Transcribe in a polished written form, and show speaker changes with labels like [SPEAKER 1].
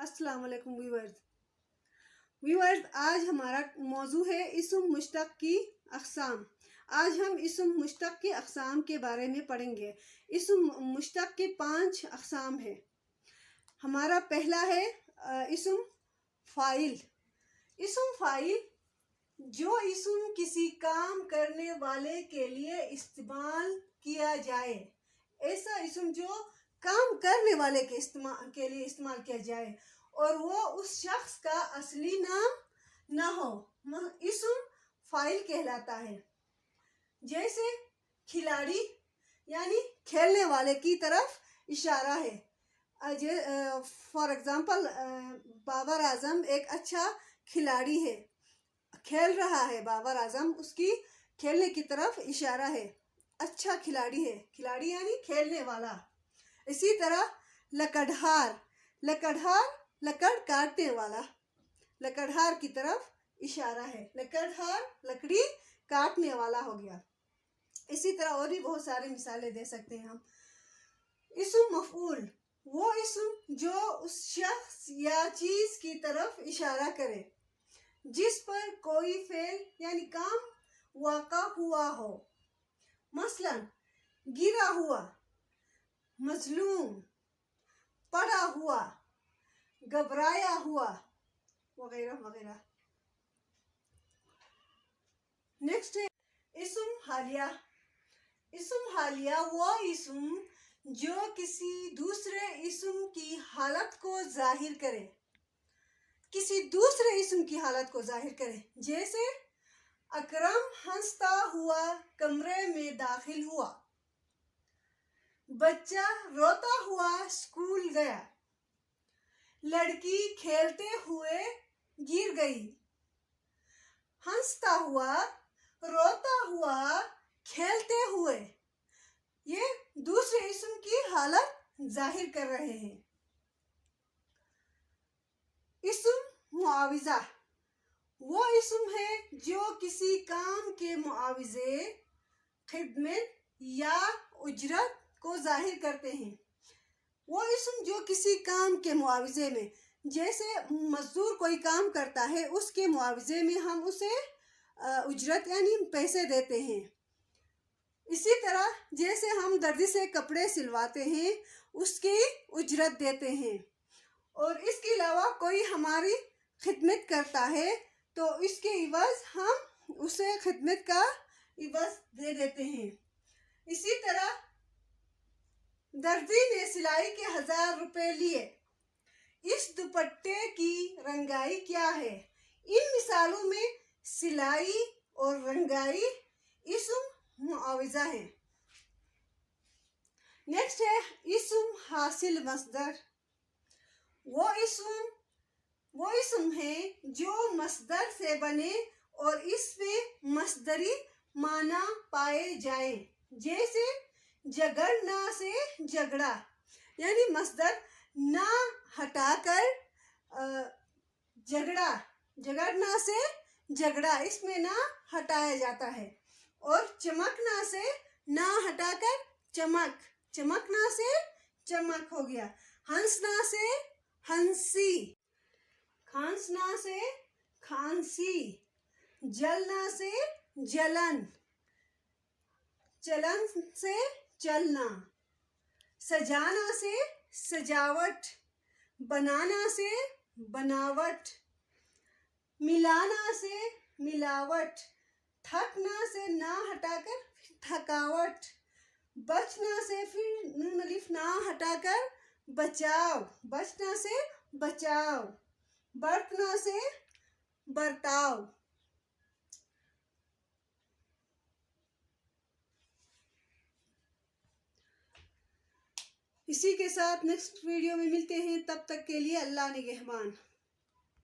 [SPEAKER 1] السلام علیکم ویورز، آج ہمارا موضوع ہے اسم مشتق کی اقسام۔ آج ہم اسم مشتق کی اقسام کے بارے میں پڑھیں گے۔ اسم مشتق کے 5 اقسام ہیں۔ ہمارا پہلا ہے اسم فاعل۔ اسم فاعل جو اسم کسی کام کرنے والے کے لیے استعمال کیا جائے، ایسا اسم جو کام کرنے والے کے لیے استعمال کیا جائے اور وہ اس شخص کا اصلی نام نہ ہو، اسم فاعل کہلاتا ہے۔ جیسے کھلاڑی یعنی کھیلنے والے کی طرف اشارہ ہے۔ فار ایگزامپل بابر اعظم ایک اچھا کھلاڑی ہے، کھیل رہا ہے بابر اعظم، اس کی کھیلنے کی طرف اشارہ ہے، اچھا کھلاڑی ہے، کھلاڑی یعنی کھیلنے والا۔ اسی طرح لکڑہار، لکڑہار لکڑ کاٹنے والا، لکڑہار کی طرف اشارہ ہے، لکڑہار لکڑی کاٹنے والا ہو گیا۔ اسی طرح اور بھی بہت سارے مثالیں دے سکتے ہیں ہم۔ اسم مفعول وہ اسم جو اس شخص یا چیز کی طرف اشارہ کرے جس پر کوئی فعل یعنی کام واقع ہوا ہو، مثلا گرا ہوا، مظلوم، پڑا ہوا، گھبرایا ہوا، وغیرہ وغیرہ۔ نیکسٹ ہے اسم حالیہ۔ اسم حالیہ وہ اسم جو کسی دوسرے اسم کی حالت کو ظاہر کرے، کسی دوسرے اسم کی حالت کو ظاہر کرے۔ جیسے اکرم ہنستا ہوا کمرے میں داخل ہوا، بچہ روتا ہوا اسکول گیا، لڑکی کھیلتے ہوئے گر گئی۔ ہنستا ہوا، روتا ہوا، کھیلتے ہوئے، یہ دوسرے اسم کی حالت ظاہر کر رہے ہیں۔ اسم معاوضہ وہ اسم ہے جو کسی کام کے معاوضے، خدمت یا اجرت کو ظاہر کرتے ہیں۔ وہ اسم جو کسی کام کے معاوضے میں، جیسے مزدور کوئی کام کرتا ہے، اس کے معاوضے میں ہم اسے اجرت یعنی پیسے دیتے ہیں۔ اسی طرح جیسے ہم دردی سے کپڑے سلواتے ہیں، اس کی اجرت دیتے ہیں۔ اور اس کے علاوہ کوئی ہماری خدمت کرتا ہے تو اس کے عوض ہم اسے خدمت کا عوض دے دیتے ہیں۔ اسی طرح دردی نے سلائی کے 1000 روپے لیے، اس دوپٹے کی رنگائی کیا ہے؟ ان مثالوں میں سلائی اور رنگائی اسم معاوضہ ہیں۔ نیکسٹ ہے اسم حاصل مصدر۔ وہ اسم ہے جو مصدر سے بنے اور اس میں مصدری معنی پائے جائیں۔ جیسے جگڑنا سے جھگڑا، یعنی مصدر نہ ہٹا کر جگڑنا سے جھگڑا، اس میں نہ ہٹایا جاتا ہے۔ اور چمکنا سے نہ ہٹا کر چمک، چمکنا سے چمک ہو گیا۔ ہنسنا سے ہنسی، کھانسنا سے کھانسی، جلنا سے جلن، چلن سے چلنا، سجانا سے سجاوٹ، بنانا سے بناوٹ، ملانا سے ملاوٹ، تھکنا سے نہ ہٹا کر تھکاوٹ، بچنا سے پھر نون الف نہ ہٹا کر بچاؤ، بچنا سے بچاؤ، برتنا سے برتاؤ۔ اسی کے ساتھ نیکسٹ ویڈیو میں ملتے ہیں، تب تک کے لیے اللہ نگہبان۔